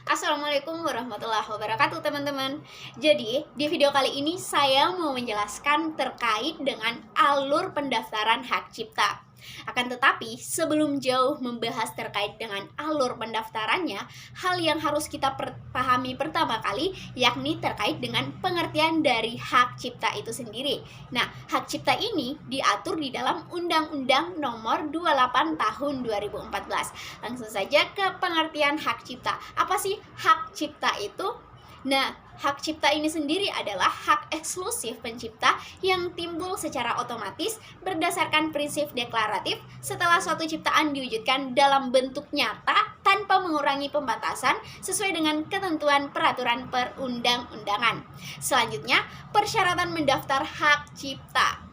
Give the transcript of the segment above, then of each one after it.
Assalamualaikum warahmatullahi wabarakatuh teman-teman. Jadi di video kali ini saya mau menjelaskan terkait dengan alur pendaftaran hak cipta. Akan tetapi sebelum jauh membahas terkait dengan alur pendaftarannya, hal yang harus kita pahami pertama kali yakni terkait dengan pengertian dari hak cipta itu sendiri. Nah, hak cipta ini diatur di dalam Undang-Undang Nomor 28 Tahun 2014. Langsung saja ke pengertian hak cipta. Apa sih hak cipta itu? Nah, hak cipta ini sendiri adalah hak eksklusif pencipta yang timbul secara otomatis berdasarkan prinsip deklaratif setelah suatu ciptaan diwujudkan dalam bentuk nyata tanpa mengurangi pembatasan sesuai dengan ketentuan peraturan perundang-undangan. Selanjutnya, persyaratan mendaftar hak cipta.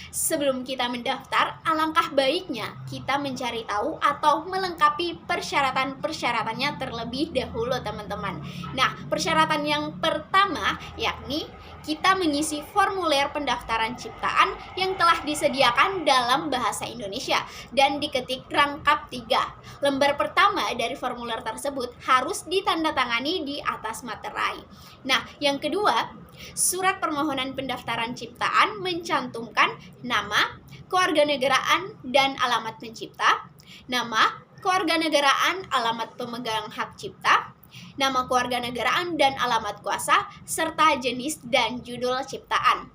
Sebelum kita mendaftar, alangkah baiknya kita mencari tahu atau melengkapi persyaratan-persyaratannya terlebih dahulu, teman-teman. Nah, persyaratan yang pertama yakni kita mengisi formulir pendaftaran ciptaan yang telah disediakan dalam bahasa Indonesia dan diketik rangkap 3. Lembar pertama dari formulir tersebut harus ditandatangani di atas materai. Nah, yang kedua, surat permohonan pendaftaran ciptaan mencantumkan nama, kewarganegaraan, dan alamat pencipta, nama, kewarganegaraan, alamat pemegang hak cipta, nama kewarganegaraan dan alamat kuasa, serta jenis dan judul ciptaan.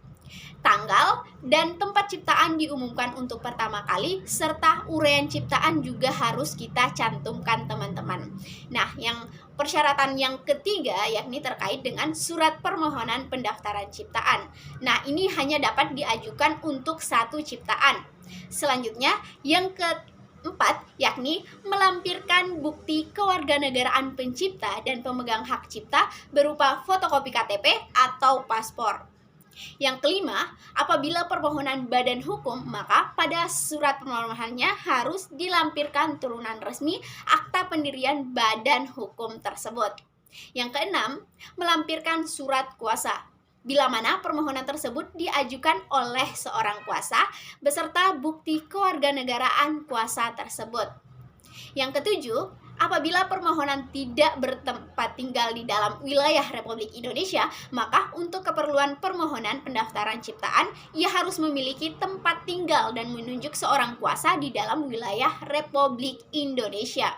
Tanggal dan tempat ciptaan diumumkan untuk pertama kali, serta uraian ciptaan juga harus kita cantumkan, teman-teman. Nah, yang persyaratan yang ketiga yakni terkait dengan surat permohonan pendaftaran ciptaan. Nah, ini hanya dapat diajukan untuk satu ciptaan. Selanjutnya, yang keempat yakni melampirkan bukti kewarganegaraan pencipta dan pemegang hak cipta berupa fotokopi KTP atau paspor. Yang kelima, apabila permohonan badan hukum, maka pada surat permohonannya harus dilampirkan turunan resmi akta pendirian badan hukum tersebut. Yang keenam, melampirkan surat kuasa. Bila mana permohonan tersebut diajukan oleh seorang kuasa beserta bukti kewarganegaraan kuasa tersebut. Yang ketujuh, apabila permohonan tidak bertempat tinggal di dalam wilayah Republik Indonesia, maka untuk keperluan permohonan pendaftaran ciptaan, ia harus memiliki tempat tinggal dan menunjuk seorang kuasa di dalam wilayah Republik Indonesia.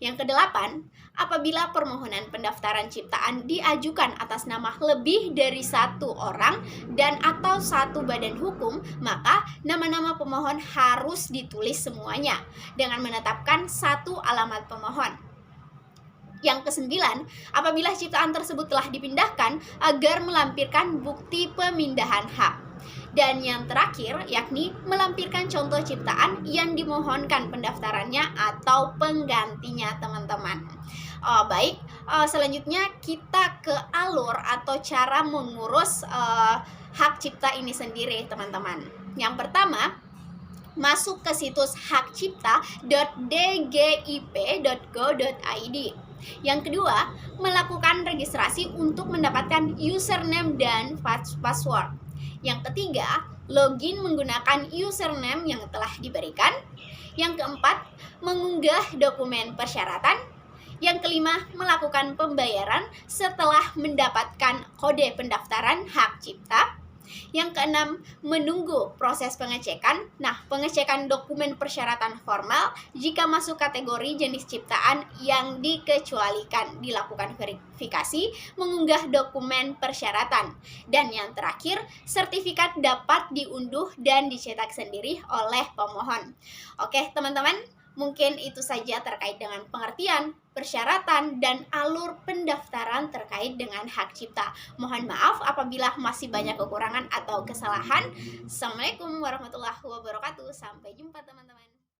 Yang kedelapan, apabila permohonan pendaftaran ciptaan diajukan atas nama lebih dari satu orang dan atau satu badan hukum, maka nama-nama pemohon harus ditulis semuanya dengan menetapkan satu alamat pemohon. Yang kesembilan, apabila ciptaan tersebut telah dipindahkan agar melampirkan bukti pemindahan hak. Dan yang terakhir yakni melampirkan contoh ciptaan yang dimohonkan pendaftarannya atau penggantinya, teman-teman. Selanjutnya kita ke alur atau cara mengurus hak cipta ini sendiri, teman-teman. Yang pertama, masuk ke situs hakcipta.dgip.go.id. Yang kedua, melakukan registrasi untuk mendapatkan username dan password. Yang ketiga, login menggunakan username yang telah diberikan. Yang keempat, mengunggah dokumen persyaratan. Yang kelima, melakukan pembayaran setelah mendapatkan kode pendaftaran hak cipta. Yang keenam, menunggu proses pengecekan. Nah, pengecekan dokumen persyaratan formal jika masuk kategori jenis ciptaan yang dikecualikan, dilakukan verifikasi, mengunggah dokumen persyaratan. Dan yang terakhir, sertifikat dapat diunduh dan dicetak sendiri oleh pemohon. Oke, teman-teman, mungkin itu saja terkait dengan pengertian, persyaratan, dan alur pendaftaran terkait dengan hak cipta. Mohon maaf apabila masih banyak kekurangan atau kesalahan. Assalamualaikum warahmatullahi wabarakatuh. Sampai jumpa, teman-teman.